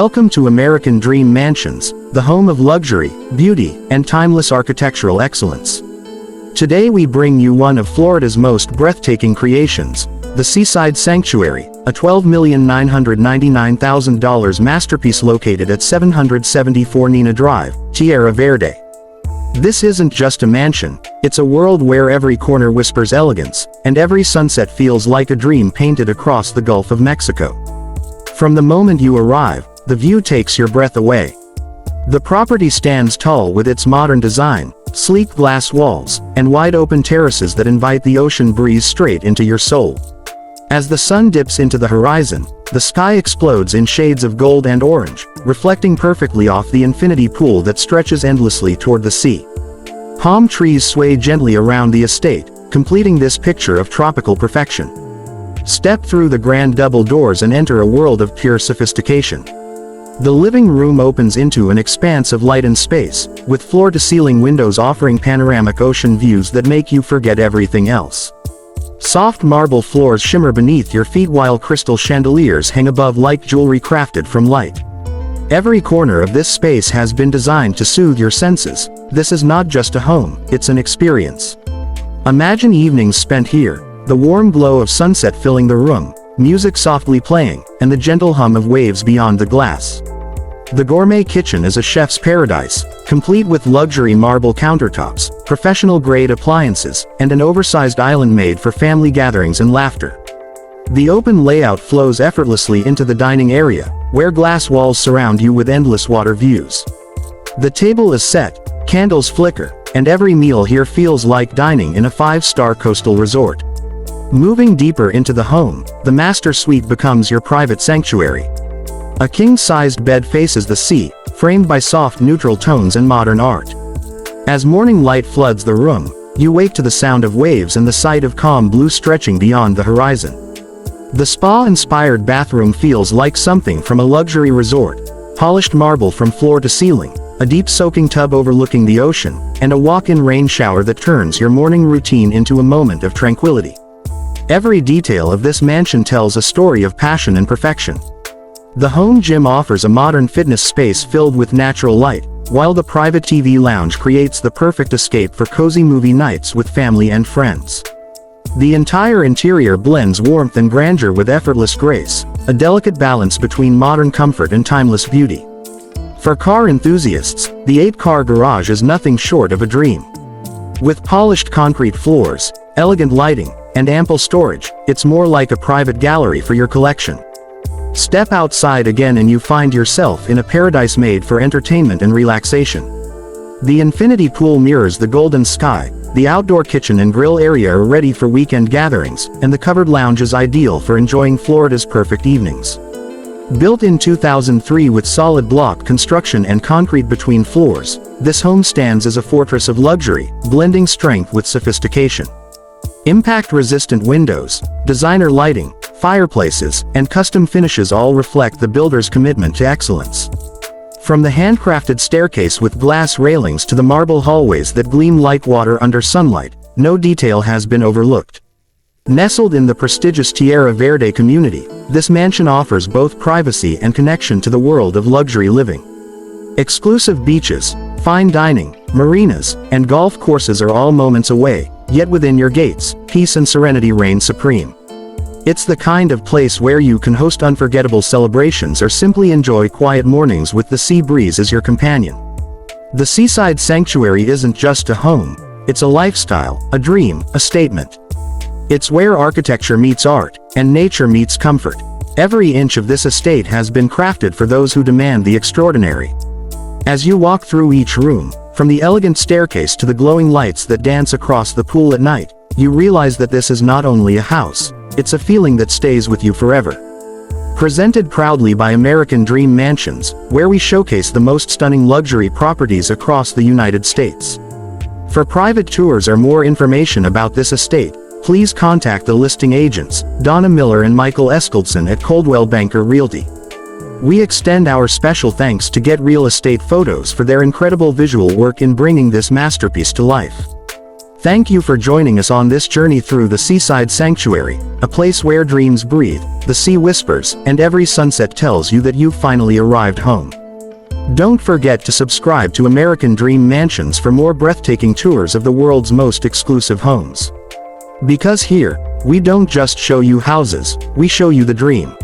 Welcome to American Dream Mansions, the home of luxury, beauty, and timeless architectural excellence. Today we bring you one of Florida's most breathtaking creations, the Seaside Sanctuary, a $12,999,000 masterpiece located at 774 Nina Drive, Tierra Verde. This isn't just a mansion, it's a world where every corner whispers elegance, and every sunset feels like a dream painted across the Gulf of Mexico. From the moment you arrive, the view takes your breath away. The property stands tall with its modern design, sleek glass walls, and wide-open terraces that invite the ocean breeze straight into your soul. As the sun dips into the horizon, the sky explodes in shades of gold and orange, reflecting perfectly off the infinity pool that stretches endlessly toward the sea. Palm trees sway gently around the estate, completing this picture of tropical perfection. Step through the grand double doors and enter a world of pure sophistication. The living room opens into an expanse of light and space, with floor-to-ceiling windows offering panoramic ocean views that make you forget everything else. Soft marble floors shimmer beneath your feet while crystal chandeliers hang above like jewelry crafted from light. Every corner of this space has been designed to soothe your senses. This is not just a home, it's an experience. Imagine evenings spent here, the warm glow of sunset filling the room, music softly playing, and the gentle hum of waves beyond the glass. The gourmet kitchen is a chef's paradise, complete with luxury marble countertops, professional-grade appliances, and an oversized island made for family gatherings and laughter. The open layout flows effortlessly into the dining area, where glass walls surround you with endless water views. The table is set, candles flicker, and every meal here feels like dining in a five-star coastal resort. Moving deeper into the home, the master suite becomes your private sanctuary. A king-sized bed faces the sea, framed by soft neutral tones and modern art. As morning light floods the room, you wake to the sound of waves and the sight of calm blue stretching beyond the horizon. The spa-inspired bathroom feels like something from a luxury resort, polished marble from floor to ceiling, a deep soaking tub overlooking the ocean, and a walk-in rain shower that turns your morning routine into a moment of tranquility. Every detail of this mansion tells a story of passion and perfection. The home gym offers a modern fitness space filled with natural light, while the private TV lounge creates the perfect escape for cozy movie nights with family and friends. The entire interior blends warmth and grandeur with effortless grace, a delicate balance between modern comfort and timeless beauty. For car enthusiasts, the 8-car garage is nothing short of a dream. With polished concrete floors, elegant lighting, and ample storage, it's more like a private gallery for your collection. Step outside again and you find yourself in a paradise made for entertainment and relaxation. The infinity pool mirrors the golden sky, the outdoor kitchen and grill area are ready for weekend gatherings, and the covered lounge is ideal for enjoying Florida's perfect evenings. Built in 2003 with solid block construction and concrete between floors, this home stands as a fortress of luxury, blending strength with sophistication. Impact-resistant windows, designer lighting, fireplaces, and custom finishes all reflect the builder's commitment to excellence. From the handcrafted staircase with glass railings to the marble hallways that gleam like water under sunlight, no detail has been overlooked. Nestled in the prestigious Tierra Verde community, this mansion offers both privacy and connection to the world of luxury living. Exclusive beaches, fine dining, marinas, and golf courses are all moments away, yet within your gates, peace and serenity reign supreme. It's the kind of place where you can host unforgettable celebrations or simply enjoy quiet mornings with the sea breeze as your companion. The Seaside Sanctuary isn't just a home, it's a lifestyle, a dream, a statement. It's where architecture meets art, and nature meets comfort. Every inch of this estate has been crafted for those who demand the extraordinary. As you walk through each room, from the elegant staircase to the glowing lights that dance across the pool at night, you realize that this is not only a house, it's a feeling that stays with you forever. Presented proudly by American Dream Mansions, where we showcase the most stunning luxury properties across the United States. For private tours or more information about this estate, please contact the listing agents, Donna Miller and Michael Eskeldson at Coldwell Banker Realty. We extend our special thanks to Get Real Estate Photos for their incredible visual work in bringing this masterpiece to life. Thank you for joining us on this journey through the Seaside Sanctuary, a place where dreams breathe, the sea whispers, and every sunset tells you that you've finally arrived home. Don't forget to subscribe to American Dream Mansions for more breathtaking tours of the world's most exclusive homes. Because here, we don't just show you houses, we show you the dream.